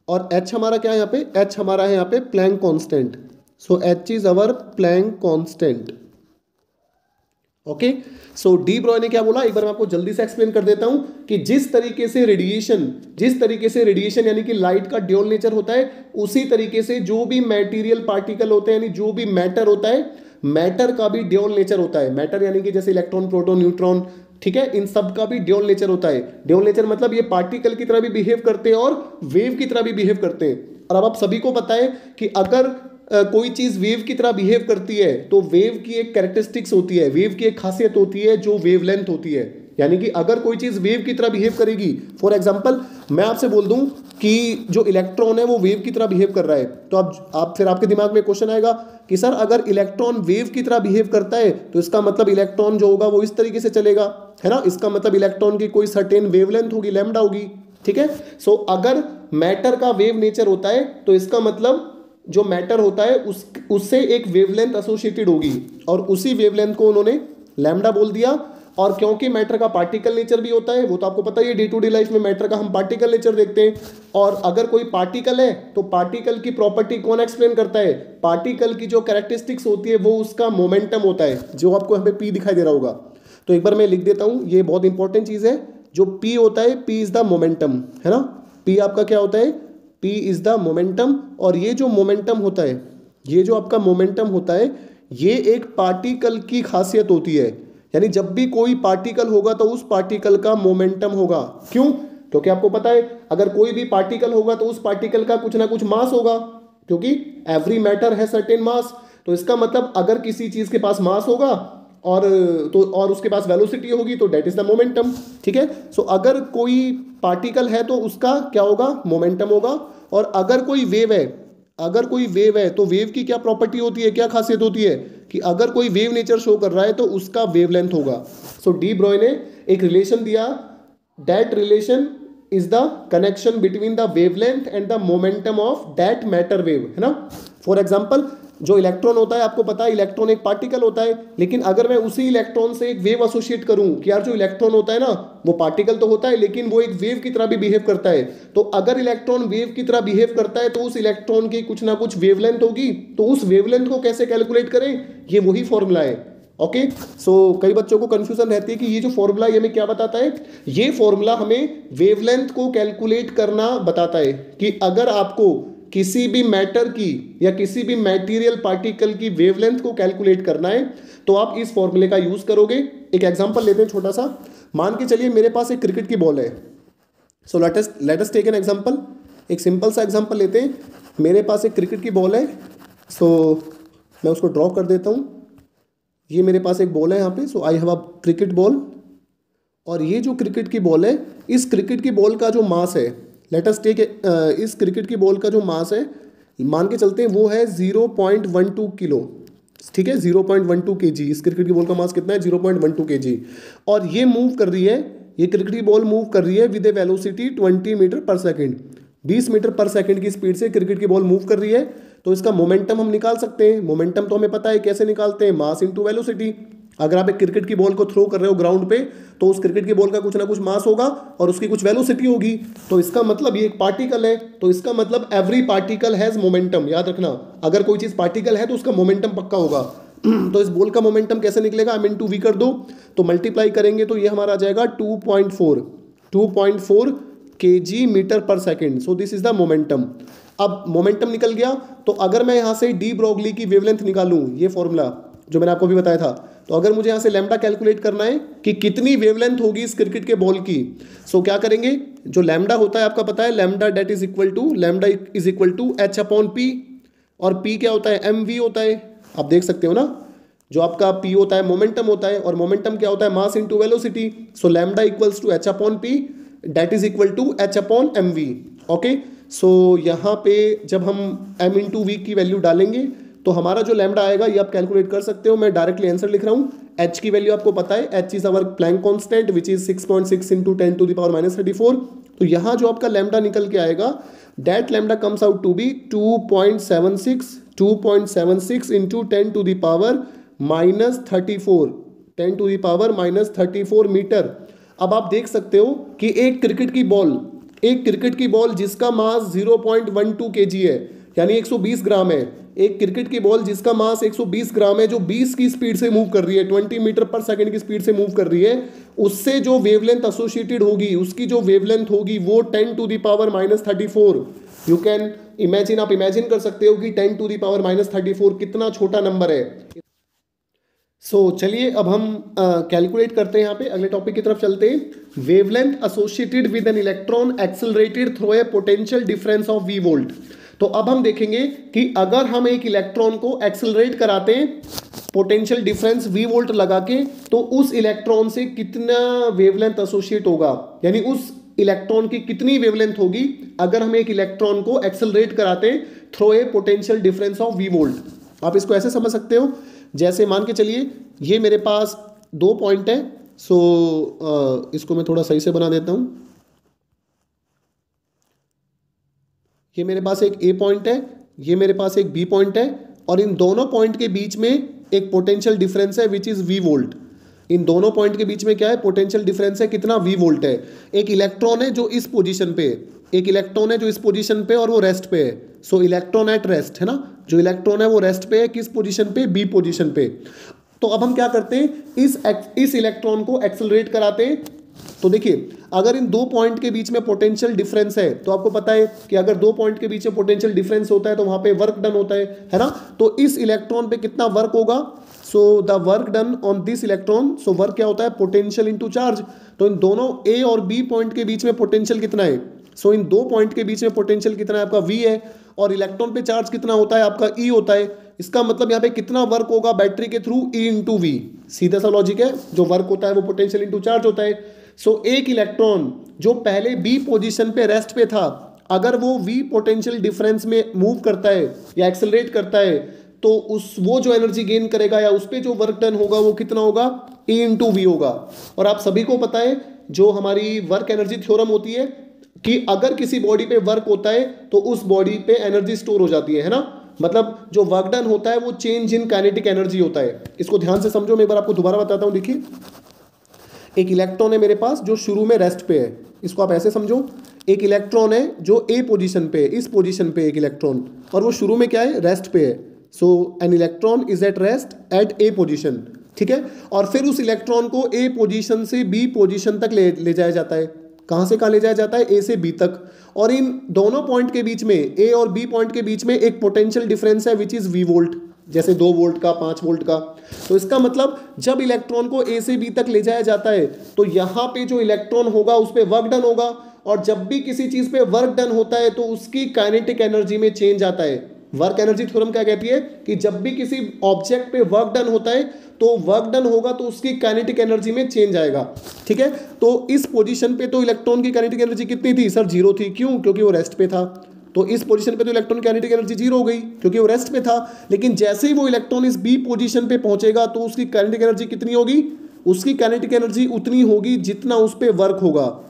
और h हमारा क्या है? यहाँ पे h हमारा है यहाँ पे Planck constant. So h is our Planck constant. Okay, so de Broglie ने क्या बोला, एक बार मैं आपको जल्दी से एक्सप्लेन कर देता हूं कि जिस तरीके से रेडिएशन यानी कि लाइट का ड्यूअल नेचर होता है, उसी तरीके से जो भी मटेरियल पार्टिकल होते हैं यानी जो भी मैटर होता है, मैटर का भी ड्यूअल नेचर होता है। मैटर यानी कि जैसे इलेक्ट्रॉन, प्रोटॉन, न्यूट्रॉन, ठीक है, इन सब का भी ड्यूअल नेचर होता है। ड्यूअल नेचर मतलब ये पार्टिकल की तरह भी बिहेव करते हैं और वेव की तरह भी बिहेव करते हैं। और अब आप सभी को पता है कि अगर कोई चीज वेव की तरह बिहेव करती है तो वेव की एक कैरेक्टरिस्टिक्स होती है, वेव की एक खासियत होती है जो वेवलेंथ होती है। यानी कि अगर कोई चीज वेव की तरह बिहेव करेगी, फॉर एग्जांपल मैं आपसे बोल दूं कि जो इलेक्ट्रॉन है वो वेव की तरह बिहेव कर रहा है, तो आप फिर आपके दिमाग में क्वेश्चन आएगा कि सर अगर इलेक्ट्रॉन वेव की तरह बिहेव करता है तो इसका मतलब इलेक्ट्रॉन जो होगा वो इस तरीके से चलेगा, है ना। इसका मतलब इलेक्ट्रॉन की कोई सर्टेन वेवलेंथ होगी, लैम्डा होगी, ठीक है। सो अगर मैटर का वेव नेचर होता है तो इसका मतलब जो मैटर होता है उससे एक वेवलेंथ एसोसिएटेड होगी, और उसी वेवलेंथ को उन्होंने लैम्डा बोल दिया। और क्योंकि मैटर का पार्टिकल नेचर भी होता है, वो तो आपको पता ही है, डे टू डे लाइफ में मैटर का हम पार्टिकल नेचर देखते हैं। और अगर कोई पार्टिकल है तो पार्टिकल की प्रॉपर्टी कौन एक्सप्लेन करता है? पार्टिकल की जो कैरेक्टरिस्टिक्स होती है वो उसका मोमेंटम होता है, जो आपको यहाँ पे पी दिखाई दे रहा होगा। तो एक बार मैं लिख देता हूँ, ये बहुत इंपॉर्टेंट चीज है। जो पी होता है, पी इज द मोमेंटम, है ना। पी आपका क्या होता है? P is the momentum. और ये जो मोमेंटम होता है, ये जो आपका मोमेंटम होता है, ये एक पार्टिकल की खासियत होती है। यानी जब भी कोई पार्टिकल होगा तो उस पार्टिकल का मोमेंटम होगा। क्यों? क्योंकि आपको पता है अगर कोई भी पार्टिकल होगा तो उस पार्टिकल का कुछ ना कुछ मास होगा, क्योंकि एवरी मैटर है सर्टेन मास। तो इसका मतलब अगर किसी चीज के पास मास होगा और उसके पास वेलोसिटी होगी तो दैट इज द मोमेंटम, ठीक है। सो अगर कोई पार्टिकल है तो उसका क्या होगा? मोमेंटम होगा। और अगर कोई वेव है तो वेव की क्या प्रॉपर्टी होती है, क्या खासियत होती है कि अगर कोई वेव नेचर शो कर रहा है तो उसका वेवलेंथ होगा। सो डी ब्रॉय ने एक रिलेशन दिया, that relation is the connection between the wavelength and the momentum of that matter wave, है ना। फॉर एग्जांपल जो इलेक्ट्रॉन होता है, आपको पता है इलेक्ट्रॉन एक पार्टिकल होता है, लेकिन अगर मैं उसी इलेक्ट्रॉन से एक वेव एसोसिएट करूं कि यार जो इलेक्ट्रॉन होता है ना वो पार्टिकल तो होता है लेकिन वो एक वेव की तरह भी बिहेव करता है, तो अगर इलेक्ट्रॉन वेव की तरह बिहेव करता है तो उस इलेक्ट्रॉन की कुछ ना कुछ वेवलेंथ होगी। तो उस वेवलेंथ को कैसे कैलकुलेट करें? ये वही फॉर्मूला है। ओके, सो कई बच्चों को कंफ्यूजन रहती है कि ये जो फॉर्मूला ये हमें क्या बताता है। ये फॉर्मूला हमें वेवलेंथ को कैलकुलेट करना बताता है कि अगर आपको किसी भी मैटर की या किसी भी मटेरियल पार्टिकल की वेवलेंथ को कैलकुलेट करना है तो आप इस फॉर्मूले का यूज करोगे। एक एग्जांपल लेते हैं छोटा सा। मान के चलिए मेरे पास एक क्रिकेट की बॉल है। So let us take an example. एक सिंपल सा एग्जांपल लेते हैं। मेरे पास एक क्रिकेट की बॉल है। सो मैं उसको ड्रॉ कर देता हूँ। ये मेरे पास एक बॉल है यहाँ पे। So I have a cricket ball, और ये जो क्रिकेट की बॉल है, इस क्रिकेट की बॉल का जो मास है, लेट अस टेक, इस क्रिकेट की बॉल का जो मास है मान के चलते हैं वो है 0.12 किलो। ठीक है, 0.12 kg। इस क्रिकेट की बॉल का मास कितना है? 0.12 kg। और ये मूव कर रही है, ये क्रिकेट की बॉल मूव कर रही है विद ए वेलोसिटी 20 मीटर पर सेकेंड। 20 मीटर पर सेकेंड की स्पीड से क्रिकेट की बॉल मूव कर रही है। तो इसका मोमेंटम हम निकाल सकते हैं। मोमेंटम तो हमें पता है कैसे निकालते हैं, मास इंटू वेलोसिटी। अगर आप एक क्रिकेट की बॉल को थ्रो कर रहे हो ग्राउंड पे, तो उस क्रिकेट की बॉल का कुछ ना कुछ मास होगा और उसकी कुछ वेलोसिटी होगी। तो इसका मतलब ये एक पार्टिकल है, तो इसका मतलब एवरी पार्टिकल हैज मोमेंटम। याद रखना, अगर कोई चीज पार्टिकल है तो उसका मोमेंटम पक्का होगा। तो इस बॉल का मोमेंटम कैसे निकलेगा? m into v कर दो, तो मल्टीप्लाई करेंगे तो ये हमारा आ जाएगा 2.4 kg मीटर पर second. So this is the momentum. अब मोमेंटम निकल गया, तो अगर मैं यहाँ से डी ब्रोगली की वेवलेंथ निकालूं, ये फॉर्मूला जो मैंने आपको भी बताया था, तो अगर मुझे यहाँ से लैम्डा कैलकुलेट करना है कि कितनी वेवलेंथ होगी इस क्रिकेट के बॉल की, सो क्या करेंगे? जो लैम्डा होता है आपका पता है, lambda that is equal to h upon p, और p क्या होता है? mv होता है। आप देख सकते हो ना, जो आपका p होता है मोमेंटम होता है, और मोमेंटम क्या होता है? Mass into velocity. So lambda equals to h upon p that is equal to h upon mv। Okay, so यहाँ पे जब हम m इंटू वी की वैल्यू डालेंगे तो हमारा जो लैम्डा आएगा ये आप कैलकुलेट कर सकते हो। मैं डायरेक्टली आंसर लिख रहा हूँ। h की वैल्यू आपको पता है, h is our Planck constant which is 6.6 into 10 to the power minus 34। तो यहाँ जो आपका लैम्डा निकल के आएगा, that lambda comes out to be 2.76 into 10 to the power minus 34, 10 to the power minus 34 metre. अब आप देख सकते हो कि एक क्रिकेट की बॉल जिसका मास 0.12 kg है, यानी 120 ग्राम है। एक क्रिकेट की बॉल जिसका मास 120 ग्राम है, जो 20 की स्पीड से मूव कर रही है, 20 मीटर पर सेकंड की स्पीड से मूव कर रही है, उससे जो वेवलेंथ एसोसिएटेड होगी, उसकी जो वेवलेंथ होगी वो 10 to the power minus 34। You can imagine, आप इमेजिन कर सकते हो कि 10 टू द पावर माइनस 34 कितना छोटा नंबर है। चलिए अब हम कैलकुलेट करते हैं। यहाँ पे अगले टॉपिक की तरफ चलते हैं। Wavelength associated with an electron accelerated through a potential difference of v volt. तो अब हम देखेंगे कि अगर हम एक इलेक्ट्रॉन को एक्सेलरेट कराते हैं पोटेंशियल डिफरेंस v वोल्ट लगा के, तो उस इलेक्ट्रॉन से कितना वेवलेंथ एसोसिएट होगा, यानी उस इलेक्ट्रॉन की कितनी वेवलेंथ होगी अगर हम एक इलेक्ट्रॉन को एक्सेलरेट कराते हैं through a potential difference of v volt. आप इसको ऐसे समझ सकते हो, जैसे मान के चलिए ये मेरे पास 2 पॉइंट है। इसको मैं थोड़ा सही से बना देता हूं। ये मेरे पास एक A पॉइंट है, ये मेरे पास एक B पॉइंट है, और इन दोनों पॉइंट के बीच में एक पोटेंशियल डिफरेंस है विच इज V वोल्ट। इन दोनों पॉइंट के बीच में क्या है? पोटेंशियल डिफरेंस है, कितना? V वोल्ट है। एक इलेक्ट्रॉन है जो इस पोजीशन पे, एक इलेक्ट्रॉन है जो इस पोजीशन पे और वो रेस्ट पे है। सो इलेक्ट्रॉन एट रेस्ट है ना, जो इलेक्ट्रॉन है वो रेस्ट पे है, किस पोजीशन पे? B पोजीशन पे। तो अब हम क्या करते हैं, इस इलेक्ट्रॉन को एक्सेलरेट कराते हैं। तो देखिए, अगर इन 2 पॉइंट के बीच में पोटेंशियल डिफरेंस है, तो आपको पता है कि अगर 2 पॉइंट के बीच में पोटेंशियल डिफरेंस होता है तो वहां पे वर्क डन होता है ना। तो इस इलेक्ट्रॉन पे कितना वर्क होगा? So the work done on this electron, so work क्या होता है? Potential into charge. तो इन दोनों A और B पॉइंट के बीच में पोटेंशियल कितना है? सो इन 2 पॉइंट के बीच में पोटेंशियल कितना है? आपका V है, और इलेक्ट्रॉन पे चार्ज कितना होता है? आपका E होता है। इसका मतलब यहाँ पे कितना वर्क होगा बैटरी के थ्रू? E into V। सीधा सा लॉजिक है, जो वर्क होता है वो पोटेंशियल इंटू चार्ज होता है। एक इलेक्ट्रॉन जो पहले B पोजीशन पे रेस्ट पे था, अगर वो V पोटेंशियल डिफरेंस में मूव करता है या एक्सेलरेट करता है, तो वो जो एनर्जी गेन करेगा या उस पे जो वर्क डन होगा वो कितना होगा? E इंटू V होगा। और आप सभी को पता है जो हमारी वर्क एनर्जी थ्योरम होती है कि अगर किसी बॉडी पे वर्क होता है तो उस बॉडी पे एनर्जी स्टोर हो जाती है ना। मतलब जो वर्क डन होता है वो चेंज इन काइनेटिक एनर्जी होता है। इसको ध्यान से समझो, मैं एक बार आपको दोबारा बताता हूँ। देखिए, एक इलेक्ट्रॉन है मेरे पास जो शुरू में रेस्ट पे है, इसको आप ऐसे समझो। एक इलेक्ट्रॉन है जो A पोजीशन पे है, इस पोजीशन पे एक इलेक्ट्रॉन, और वो शुरू में क्या है? रेस्ट पे है। So an electron is at rest at A position, ठीक है। और फिर उस इलेक्ट्रॉन को A पोजीशन से B पोजीशन तक ले जाया जाता है। कहाँ से कहाँ ले जाया जाता है, ए से बी तक। और इन दोनों पॉइंट के बीच में, ए और बी पॉइंट के बीच में एक पोटेंशियल डिफरेंस है विच इज वी वोल्ट, जैसे 2 वोल्ट का, 5 वोल्ट का। तो इसका मतलब जब इलेक्ट्रॉन को ए से बी तक ले जाया जाता है तो यहाँ पे जो इलेक्ट्रॉन होगा उस पर वर्क डन होगा, और जब भी किसी चीज पे वर्क डन होता है तो उसकी काइनेटिक एनर्जी में चेंज आता है। वर्क एनर्जी थ्योरम क्या कहती है कि जब भी किसी ऑब्जेक्ट पे वर्क डन होता है तो वर्क डन होगा तो उसकी काइनेटिक एनर्जी में चेंज आएगा। ठीक है, तो इस पोजीशन पे तो इलेक्ट्रॉन की काइनेटिक एनर्जी कितनी थी सर, 0 थी। क्यों? क्योंकि वो रेस्ट पे था। तो इस पोजीशन पे तो इलेक्ट्रॉन की काइनेटिक एनर्जी 0 हो गई क्योंकि वो रेस्ट पे था। लेकिन जैसे ही वो इलेक्ट्रॉन इस बी पोजीशन पे पहुंचेगा तो उसकी काइनेटिक एनर्जी कितनी होगी, उसकी काइनेटिक एनर्जी उतनी होगी जितना उस पर वर्क होगा।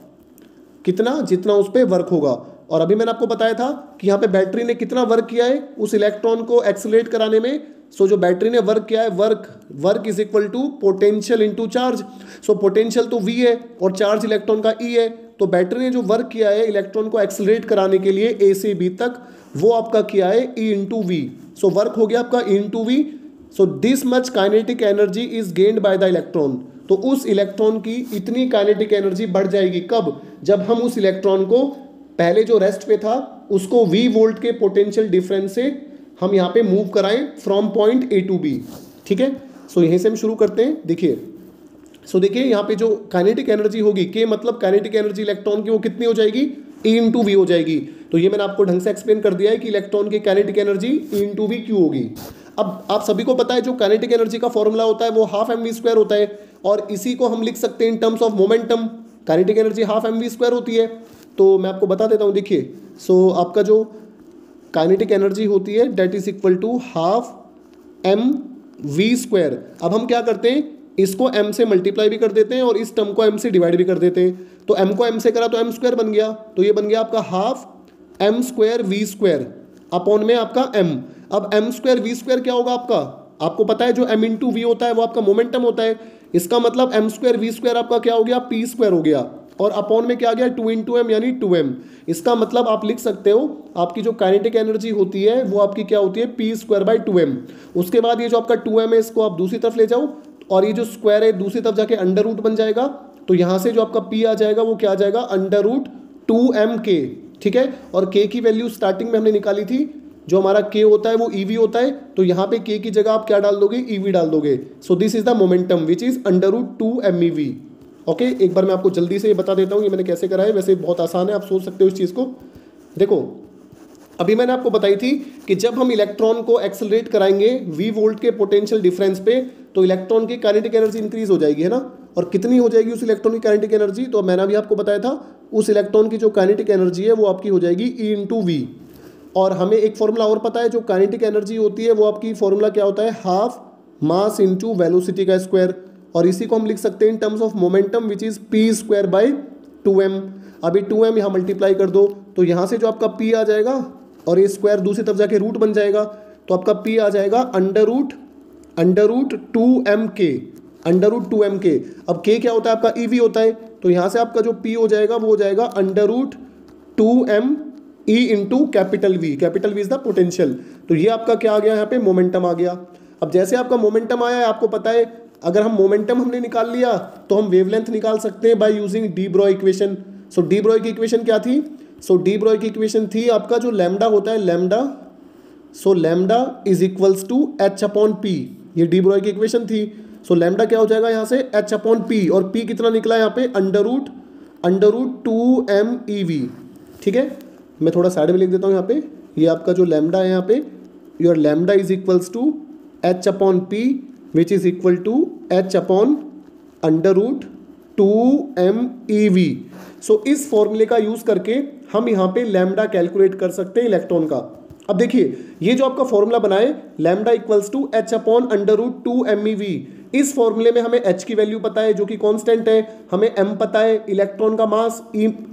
कितना? जितना उस पर वर्क होगा। और अभी मैंने आपको बताया था कि यहाँ पे बैटरी ने कितना वर्क किया है उस इलेक्ट्रॉन को एक्सेलरेट कराने में। सो जो बैटरी ने वर्क किया है, work is equal to potential into charge. So potential तो V है और चार्ज इलेक्ट्रॉन का E है। तो बैटरी ने जो वर्क किया है इलेक्ट्रॉन को एक्सेलरेट कराने के लिए A से B तक, वो आपका किया है E into V. So work हो गया आपका E into V. So this much kinetic energy is gained by the electron. तो उस इलेक्ट्रॉन की इतनी काइनेटिक एनर्जी बढ़ जाएगी। कब? जब हम उस इलेक्ट्रॉन को पहले जो रेस्ट पे था उसको V वोल्ट के पोटेंशियल डिफरेंस से हम यहाँ पे मूव कराएं from point A to B। ठीक है, सो यहीं से हम शुरू करते हैं। देखिए, सो देखिए यहाँ पे जो काइनेटिक एनर्जी होगी, के मतलब काइनेटिक एनर्जी इलेक्ट्रॉन की, वो कितनी हो जाएगी, E इंटू वी हो जाएगी। तो ये मैंने आपको ढंग से एक्सप्लेन कर दिया है कि इलेक्ट्रॉन की kinetic energy E into V क्यों होगी। अब आप सभी को पता है जो काइनेटिक एनर्जी का फॉर्मूला होता है वो हाफ mv² होता है, और इसी को हम लिख सकते हैं in terms of momentum. Kinetic energy half mv² होती है। तो मैं आपको बता देता हूँ। देखिए, सो आपका जो काइनेटिक एनर्जी होती है that is equal to half mv²। अब हम क्या करते हैं, इसको m से मल्टीप्लाई भी कर देते हैं और इस टर्म को m से डिवाइड भी कर देते हैं। तो m को m से करा तो m² बन गया। तो ये बन गया आपका हाफ m² v² अपॉन में आपका m। अब m² v² क्या होगा आपका, आपको पता है जो m इंटू वी होता है वो आपका मोमेंटम होता है। इसका मतलब m² v² आपका क्या हो गया, p² हो गया, और अपॉन में क्या आ गया 2 इंटू एम यानी 2m। इसका मतलब आप लिख सकते हो आपकी जो काइनेटिक एनर्जी होती है वो आपकी क्या होती है, p²/2m। उसके बाद ये जो आपका 2m है इसको आप दूसरी तरफ ले जाओ, और ये जो स्क्वायर है दूसरी तरफ जाके अंडर रूट बन जाएगा। तो यहाँ से जो आपका p आ जाएगा वो क्या आ जाएगा, √2mk। ठीक है, और k की वैल्यू स्टार्टिंग में हमने निकाली थी, जो हमारा k होता है वो ev होता है। तो यहाँ पे k की जगह आप क्या डाल दोगे, ev डाल दोगे। सो this is the momentum which is √2mev। Okay, एक बार मैं आपको जल्दी से ये बता देता हूँ ये मैंने कैसे करा है। वैसे बहुत आसान है, आप सोच सकते हो इस चीज़ को। देखो, अभी मैंने आपको बताई थी कि जब हम इलेक्ट्रॉन को एक्सेलरेट कराएंगे V वोल्ट के पोटेंशियल डिफरेंस पे तो इलेक्ट्रॉन की काइनेटिक एनर्जी इंक्रीज हो जाएगी, है ना। और कितनी हो जाएगी उस इलेक्ट्रॉन की काइनेटिक एनर्जी, तो मैंने अभी आपको बताया था उस इलेक्ट्रॉन की जो काइनेटिक एनर्जी है वो आपकी हो जाएगी E इंटू वी। और हमें एक फॉर्मूला और पता है, जो काइनेटिक एनर्जी होती है वो आपकी फॉर्मूला क्या होता है, हाफ मास इंटू वेलोसिटी का स्क्वायर। और इसी को हम लिख सकते हैं in terms of momentum which is p²/2m। अभी 2m यहाँ मल्टीप्लाई कर दो तो यहाँ से जो आपका p आ जाएगा और ये स्क्वायर दूसरी तरफ जाके रूट बन जाएगा, तो आपका p आ जाएगा √2mk। अब k क्या होता है आपका, ev होता है। तो यहाँ से आपका जो p हो जाएगा वो हो जाएगा √2m E into capital V। Capital V is the potential. तो ये आपका क्या आ गया, यहाँ पे मोमेंटम आ गया। अब जैसे आपका मोमेंटम आया है, आपको पता है अगर हम मोमेंटम हमने निकाल लिया तो हम वेवलेंथ निकाल सकते हैं by using de Broglie equation. So de Broglie की इक्वेशन क्या थी, सो डी ब्रॉय की इक्वेशन थी आपका जो लैम्डा होता है, lambda. So lambda is equals to h/p। ये डी ब्रॉय की इक्वेशन थी। सो लैम्डा क्या हो जाएगा यहाँ से h/p, और p कितना निकला यहाँ पे √2mev। ठीक है, मैं थोड़ा साइड में लिख देता हूँ यहाँ पे। ये आपका जो लैम्डा है यहाँ पे, your lambda is equals to h/p which is equal to h/√2mev। So इस फॉर्मूले का यूज करके हम यहाँ पे लैम्डा कैलकुलेट कर सकते हैं इलेक्ट्रॉन का। अब देखिए, ये जो आपका फॉर्मूला बनाए लैम्डा इक्वल्स टू h/√2mev, इस फॉर्मूले में हमें h की वैल्यू पता है जो कि कांस्टेंट है, हमें m पता है इलेक्ट्रॉन का मास,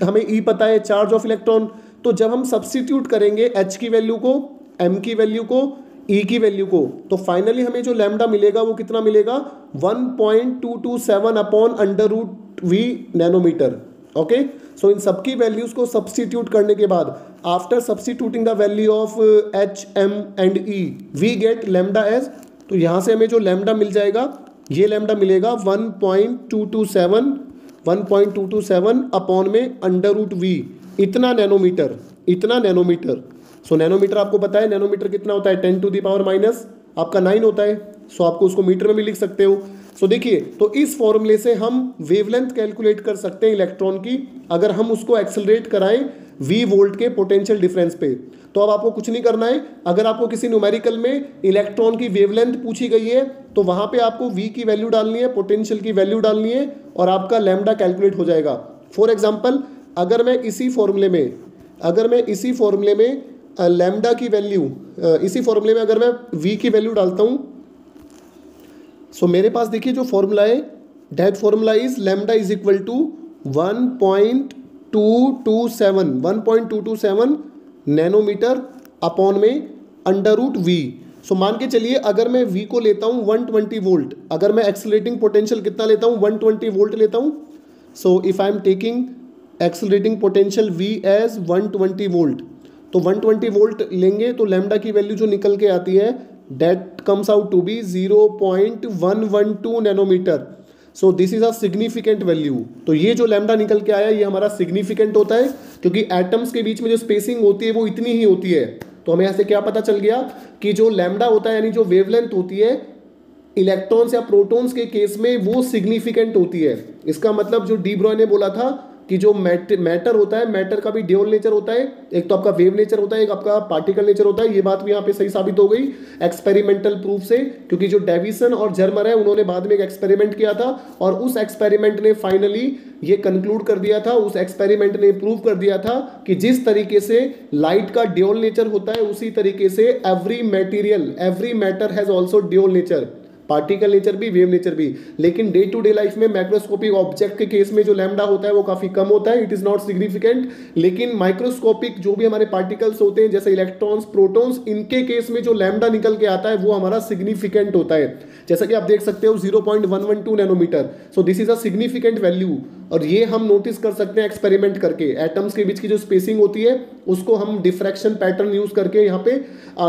हमें E पता है चार्ज ऑफ इलेक्ट्रॉन। तो जब हम सब्स्टिट्यूट करेंगे h की वैल्यू को, m की वैल्यू को, E की वैल्यू को, तो फाइनली हमें जो लैम्डा मिलेगा वो कितना मिलेगा, 1.227/√v नैनोमीटर। ओके, सो इन सबकी वैल्यूज को सब्स्टिट्यूट करने के बाद, after substituting the value of h, m and E, we get lambda as. तो यहाँ से हमें जो लैम्डा मिल जाएगा, ये लैम्डा मिलेगा 1.227 1.227 अपॉन में अंडर रूट वी, इतना नैनोमीटर, इतना नैनोमीटर। सो नैनोमीटर आपको पता है, नैनोमीटर कितना होता है, 10 टू द पावर माइनस आपका 9 होता है। सो आपको उसको मीटर में भी लिख सकते हो। सो देखिए, तो इस फॉर्मूले से हम वेवलेंथ कैलकुलेट कर सकते हैं इलेक्ट्रॉन की, अगर हम उसको एक्सेलरेट कराएं v वोल्ट के पोटेंशियल डिफरेंस पे। तो अब आपको कुछ नहीं करना है, अगर आपको किसी न्यूमेरिकल में इलेक्ट्रॉन की वेवलेंथ पूछी गई है तो वहां पे आपको v की वैल्यू डालनी है, पोटेंशियल की वैल्यू डालनी है और आपका लैम्डा कैलकुलेट हो जाएगा। फॉर एग्जाम्पल, अगर मैं इसी फॉर्मूले में लैम्डा की वैल्यू, इसी फॉर्मूले में अगर मैं v की वैल्यू डालता हूं, सो मेरे पास देखिए जो फॉर्मूला है, that formula is lambda is equal to 1.227 nanometre upon में अंडर रूट वी। सो मान के चलिए अगर मैं v को लेता हूं 120 वोल्ट, अगर मैं एक्सेलरेटिंग पोटेंशियल कितना लेता हूं, 120 वोल्ट लेता हूं। So if I am taking accelerating potential v as 120 volt, तो 120 वोल्ट लेंगे तो लैम्डा की वैल्यू जो निकल के आती है that comes out to be 0.112 nanometre. So this is a significant value. तो ये जो लैम्डा निकल के आया ये हमारा सिग्निफिकेंट होता है, क्योंकि एटम्स के बीच में जो स्पेसिंग होती है वो इतनी ही होती है। तो हमें ऐसे क्या पता चल गया कि जो लैम्डा होता है यानी जो वेवलेंथ होती है इलेक्ट्रॉन्स या प्रोटॉन्स के केस में वो सिग्निफिकेंट होती है। इसका मतलब जो डी ब्रॉय ने बोला था कि जो मैटर होता है, मैटर का भी ड्यूअल नेचर होता है, एक तो आपका वेव नेचर होता है, एक आपका पार्टिकल नेचर होता है। ये बात भी यहाँ पे सही साबित हो गई एक्सपेरिमेंटल प्रूफ से, क्योंकि जो डेविसन और जर्मर है उन्होंने बाद में एक एक्सपेरिमेंट किया था और उस एक्सपेरिमेंट ने फाइनली ये कंक्लूड कर दिया था, उस एक्सपेरिमेंट ने प्रूव कर दिया था कि जिस तरीके से लाइट का ड्यूअल नेचर होता है उसी तरीके से every material, every matter has also dual nature, particle nature भी, वेव नेचर भी। लेकिन डे टू डे लाइफ में मैक्रोस्कोपिक ऑब्जेक्ट के केस में जो लैम्डा होता है वो काफी कम होता है, इट इज नॉट सिग्निफिकेंट। लेकिन माइक्रोस्कोपिक जो भी हमारे पार्टिकल्स होते हैं जैसे इलेक्ट्रॉन्स, प्रोटॉन्स, इनके केस में जो लैम्डा निकल के आता है वो हमारा सिग्निफिकेंट होता है। जैसा कि आप देख सकते हो 0.112 nanometre. So this is a significant value और ये हम नोटिस कर सकते हैं एक्सपेरिमेंट करके। एटम्स के बीच की जो स्पेसिंग होती है उसको हम डिफ्रैक्शन पैटर्न यूज करके यहाँ पे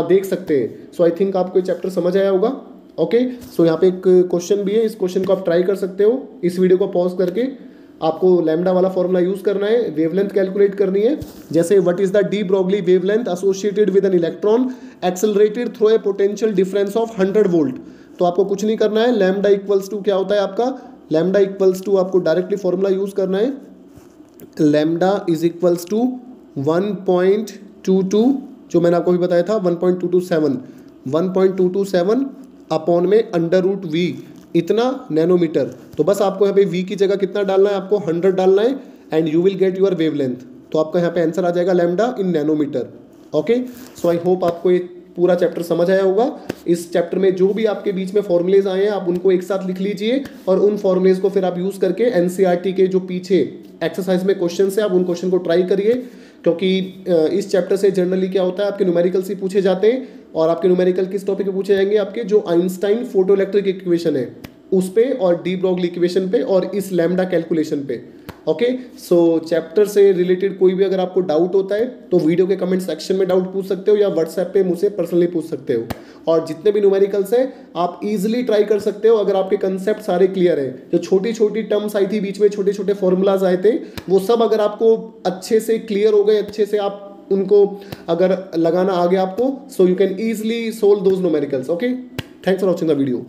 देख सकते हैं। सो आई थिंक आपको ये चैप्टर समझ आया होगा। ओके, सो यहाँ पे एक क्वेश्चन भी है, इस क्वेश्चन को आप ट्राई कर सकते हो। इस वीडियो को पॉज करके आपको लैम्डा वाला फॉर्मूला यूज करना है, वेवलेंथ कैलकुलेट करनी है। जैसे what is the de Broglie wavelength associated with an electron accelerated through a potential difference of 100 volt. तो आपको कुछ नहीं करना है, लैम्डा इक्वल्स टू क्या होता है आपका, लैम्डा इक्वल्स टू आपको डायरेक्टली फॉर्मूला यूज करना है, लैम्डा इज इक्वल्स टू 1.22, जो मैंने आपको भी बताया था 1.227 अपॉन में अंडर रूट वी, इतना नैनोमीटर। तो बस आपको यहाँ पे v की जगह कितना डालना है, आपको 100 डालना है and you will get your wavelength. तो आपका यहाँ पे आंसर आ जाएगा lambda in nanometre. Okay, so I hope आपको ये पूरा चैप्टर समझ आया होगा। इस चैप्टर में जो भी आपके बीच में फॉर्मुलेज आए हैं आप उनको एक साथ लिख लीजिए और उन फॉर्मुलेज को फिर आप यूज करके एनसीईआरटी के जो पीछे एक्सरसाइज में क्वेश्चन है आप उन क्वेश्चन को ट्राई करिए, क्योंकि इस चैप्टर से जनरली क्या होता है आपके न्यूमेरिकल्स ही पूछे जाते हैं और आपके न्यूमेरिकल किस टॉपिक पे पूछे जाएंगे, आपके जो आइंस्टाइन फोटोइलेक्ट्रिक इक्वेशन है उस पे और डी ब्रॉगली इक्वेशन पे और इस लैम्डा कैलकुलेशन पे। ओके, सो चैप्टर से रिलेटेड कोई भी अगर आपको डाउट होता है तो वीडियो के कमेंट सेक्शन में डाउट पूछ सकते हो या व्हाट्सएप पे मुझसे पर्सनली पूछ सकते हो। और जितने भी न्यूमेरिकल्स हैं आप इजीली ट्राई कर सकते हो अगर आपके कंसेप्ट सारे क्लियर है। जो छोटी छोटी टर्म्स आई थी बीच में, छोटे छोटे फॉर्मूलाज आए थे, वो सब अगर आपको अच्छे से क्लियर हो गए, अच्छे से आप उनको अगर लगाना आ गया आपको, so you can easily solve those numericals. Okay, thanks for watching the video.